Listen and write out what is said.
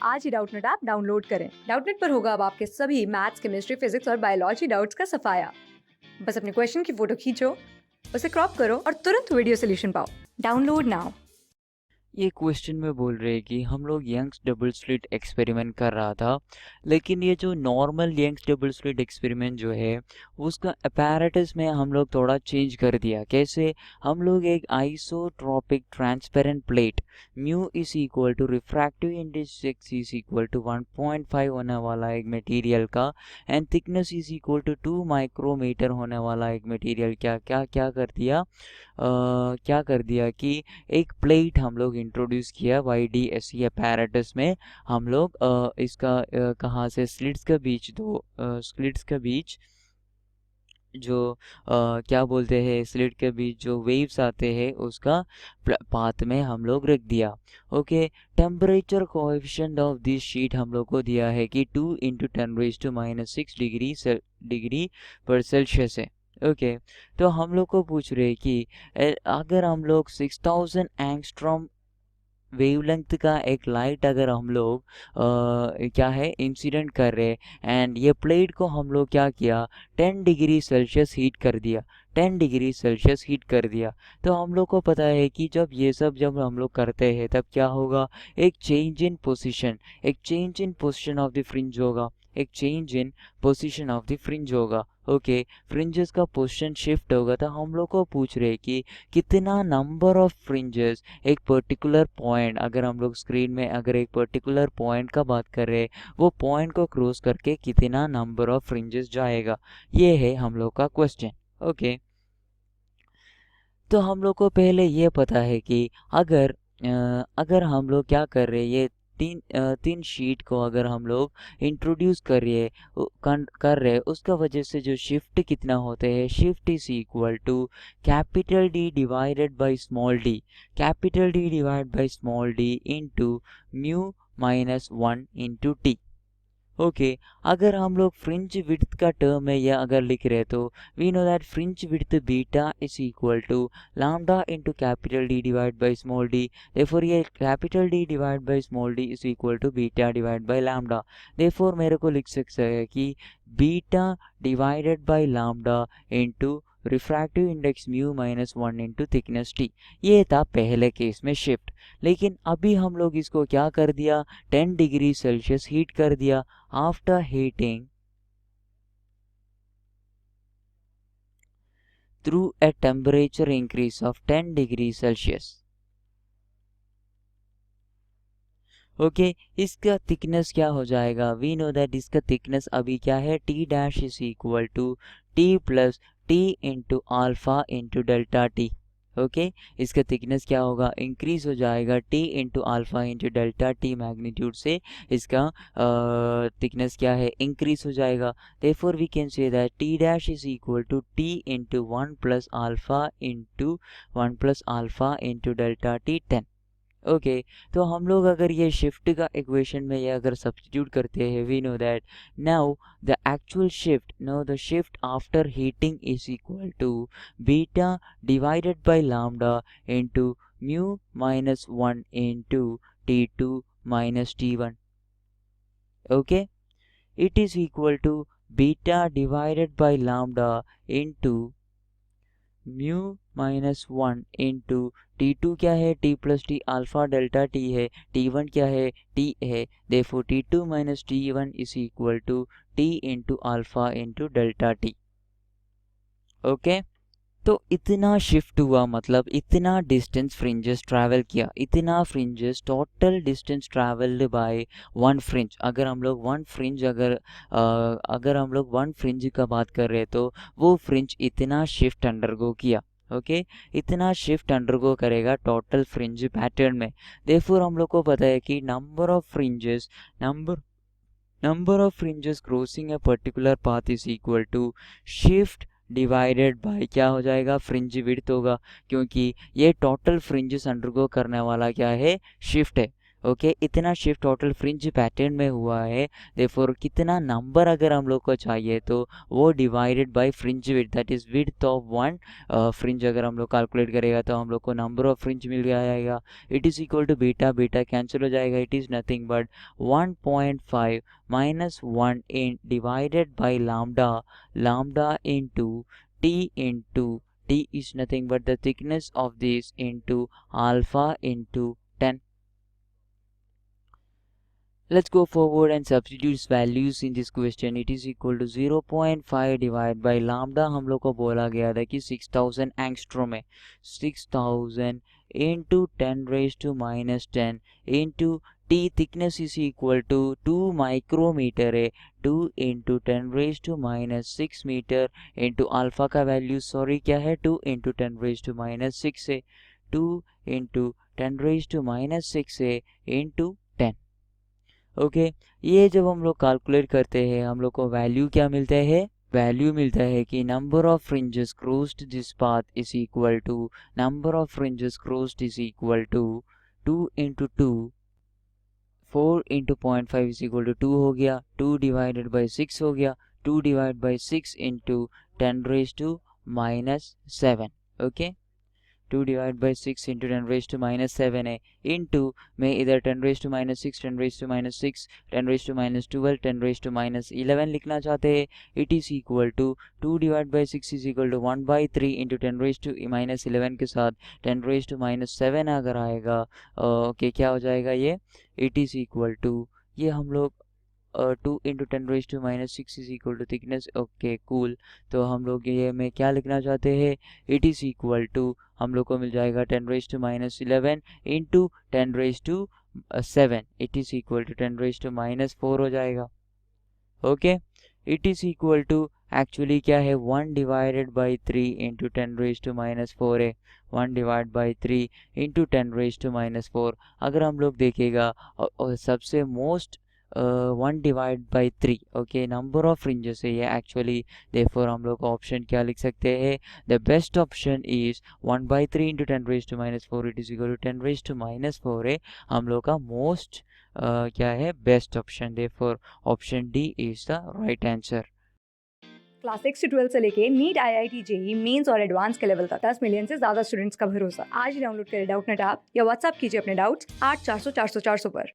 आज ही Doubtnut app download करें। Doubtnut पर होगा अब आपके सभी मैथ्स, केमिस्ट्री, फिजिक्स और बायोलॉजी डाउट्स का सफाया। बस अपने क्वेश्चन की फोटो खींचो, उसे क्रॉप करो और तुरंत वीडियो सोल्यूशन पाओ। Download now. ये क्वेश्चन में बोल रहे हैं कि हम लोग यंग्स डबल स्लिट एक्सपेरिमेंट कर रहा था, लेकिन ये जो normal Young's double slit experiment जो है उसका अपैरेटस में हम लोग थोड़ा चेंज कर दिया। कैसे? हम लोग एक isotropic transparent plate mu is equal to refractive index is equal to 1.5 होने वाला एक मटेरियल का and thickness is equal to 2 micrometre होने वाला एक मटेरियल क्या कर दिया, क्या कर दिया कि एक प्लेट हम लोग इंट्रोड्यूस किया YDSE apparatus में। हम लोग इसका कहाँ से स्लिट्स के बीच दो स्लिट्स के बीच जो क्या बोलते हैं स्लिट के बीच जो वेव्स आते हैं उसका पाथ में हम लोग रख दिया। Okay, temperature coefficient of this sheet हम लोग को दिया है कि 2 × 10⁻⁶ डिग्री पर सेल्सियस है। ओके, तो हम लोग को पूछ रहे हैं कि अगर हम लोग 6000 एंगस्ट्रॉम वेवलेंथ का एक लाइट अगर हम लोग क्या है इंसिडेंट कर रहे हैं एंड ये प्लेट को हम लोग क्या किया 10 डिग्री सेल्सियस हीट कर दिया, 10 डिग्री सेल्सियस हीट कर दिया। तो हम लोग को पता है कि जब हम लोग करते हैं तब क्या होगा, एक change in position of the fringe होगा, एक change in position of the fringe होगा। ओके, फ्रिंजेस का पोजीशन शिफ्ट होगा। तो हम लोग को पूछ रहे हैं कि कितना नंबर ऑफ फ्रिंजेस एक पर्टिकुलर पॉइंट, अगर हम लोग स्क्रीन में अगर एक पर्टिकुलर पॉइंट का बात कर रहे हैं, वो पॉइंट को क्रॉस करके कितना नंबर ऑफ फ्रिंजेस जाएगा, ये है हम लोग का क्वेश्चन। ओके, तो हम लोग को पहले ये पता है कि अगर हम लोग क्या कर रहे हैं, ये तीन शीट को अगर हम लोग इंट्रोड्यूस कर रहे हैं उसका वजह से जो शिफ्ट कितना होते हैं, shift is equal to capital D divided by small d, capital D divide by small d into mu minus 1 into T. Okay, अगर हम लोग फ्रिंज विड्थ का टर्म है या अगर लिख रहे तो we know that fringe width beta is equal to lambda into capital D divide by small d। Therefore ये capital D divide by small d is equal to beta divide by lambda. Therefore मेरे को लिख सकते हैं कि beta divided by lambda into refractive index mu minus 1 into thickness t। ये था पहले केस में शिफ्ट। लेकिन अभी हम लोग इसको क्या कर दिया, 10 डिग्री सेल्सियस हीट कर दिया। After heating through a temperature increase of 10 degrees Celsius. Okay, इसका थिकनेस क्या हो जाएगा, वी नो दैट इसका थिकनेस अभी क्या है, T dash is equal to T plus T into alpha into delta T. Okay, इसका थिकनेस क्या होगा, इंक्रीज हो जाएगा T into alpha into delta T magnitude से इसका थिकनेस क्या है, इंक्रीज हो जाएगा। Therefore we can say that T dash is equal to T into 1 plus alpha into delta T 10। Okay, तो हम लोग अगर ये शिफ्ट का इक्वेशन में ये अगर सब्स्टिट्यूट करते हैं, we know that now the shift after heating is equal to beta divided by lambda into mu minus 1 into T2 minus T1। Okay, it is equal to beta divided by lambda into mu minus 1 into T2 क्या है, T plus T alpha delta T है, T1 क्या है, T है। Therefore T2 minus T1 is equal to T into alpha into delta T। Okay, तो इतना shift हुआ, मतलब इतना डिस्टेंस फ्रिंजेस ट्रैवल किया, इतना fringes total distance travelled by one fringe. अगर हम लोग वन फ्रिंज का बात कर रहे हैं तो वो फ्रिंज इतना शिफ्ट अंडरगो किया। ओके, इतना शिफ्ट अंडरगो करेगा टोटल फ्रिंज पैटर्न में। देयरफॉर हम लोग को पता है कि number of fringes crossing a particular path is equal to shift divided by क्या हो जाएगा, फ्रिंज विड्थ होगा, क्योंकि ये टोटल फ्रिंजेस अंडरगो करने वाला क्या है, शिफ्ट है। ओके, इतना शिफ्ट टोटल फ्रिंज पैटर्न में हुआ है, देयरफॉर कितना नंबर अगर हम लोग को चाहिए तो वो divided by fringe width, that is width of one fringe अगर हम लोग कैलकुलेट करेगा तो हम लोग को नंबर ऑफ फ्रिंज मिल जाएगा. It is equal to beta, beta cancel हो जाएगा, it is nothing but 1.5 minus 1 in divided by lambda, lambda into t is nothing but the thickness of this into alpha into 10. Let's go forward and substitute values in this question. It is equal to 0.5 divided by lambda. हम लोग को बोला गया था कि 6000 angstrom है, 6000 into 10 raised to minus 10 into t thickness is equal to 2 micrometer है, 2 into 10 raised to minus 6 meter into alpha का वैल्यू सॉरी क्या है, 2 into 10 raised to minus 6 है, 2 into 10 raised to minus 6 है into 10. ओके, ये जब हम लोग कैलकुलेट करते हैं हम लोग को वैल्यू क्या मिलता है, वैल्यू मिलता है कि number of fringes crossed this path is equal to number of fringes crossed is equal to 2 into 2, 4 into 0.5 is equal to 2 हो गया, 2 डिवाइडेड बाई 6 हो गया, 2 divide by 6 into 10 raised to minus 7. Okay, 2 divided by 6 into 10 raised to minus 7 है, into में इधर 10 raised to minus 6, 10 raised to minus 6, 10 raised to minus 12, 10 raised to minus 11 लिखना चाहते हैं. It is equal to 2 divided by 6 is equal to 1 by 3 into 10 raised to minus 11 के साथ 10 raised to minus 7 अगर आएगा, ओके क्या हो जाएगा ये, it is equal to, ये हम लोग 2 into 10 raised to minus 6 is equal to thickness. Okay cool, तो हम लोग ये में क्या लिखना चाहते हैं, इट इज़ इक्वल टू हम लोग को मिल जाएगा 10 raised to minus 11 into 10 raised to 7, it is equal to 10 raised to minus 4 हो जाएगा. Okay, it is equal to actually क्या है, 1 divided by 3 into 10 raised to minus 4 है, 1 divided by 3 into 10 raised to minus 4. अगर हम लोग देखेगा और सबसे most 1 divide by 3, okay number of fringes है ये एक्चुअली, देयरफॉर हम लोग ऑप्शन क्या लिख सकते हैं, the best option is 1 by 3 into 10 raised to minus 4, it is equal to 10 raised to minus 4 है हम लोग का मोस्ट क्या है, best option, therefore option D is the right answer. Class 6 से 12 से लेके नीट, IIT, जेई मेंस और एडवांस के लेवल तक 10 मिलियन से ज्यादा स्टूडेंट्स का भरोसा. आज ही डाउनलोड करें डाउटनेट ऐप या व्हाट्सएप कीजिए अपने डाउट्स 8400 400 400 पर.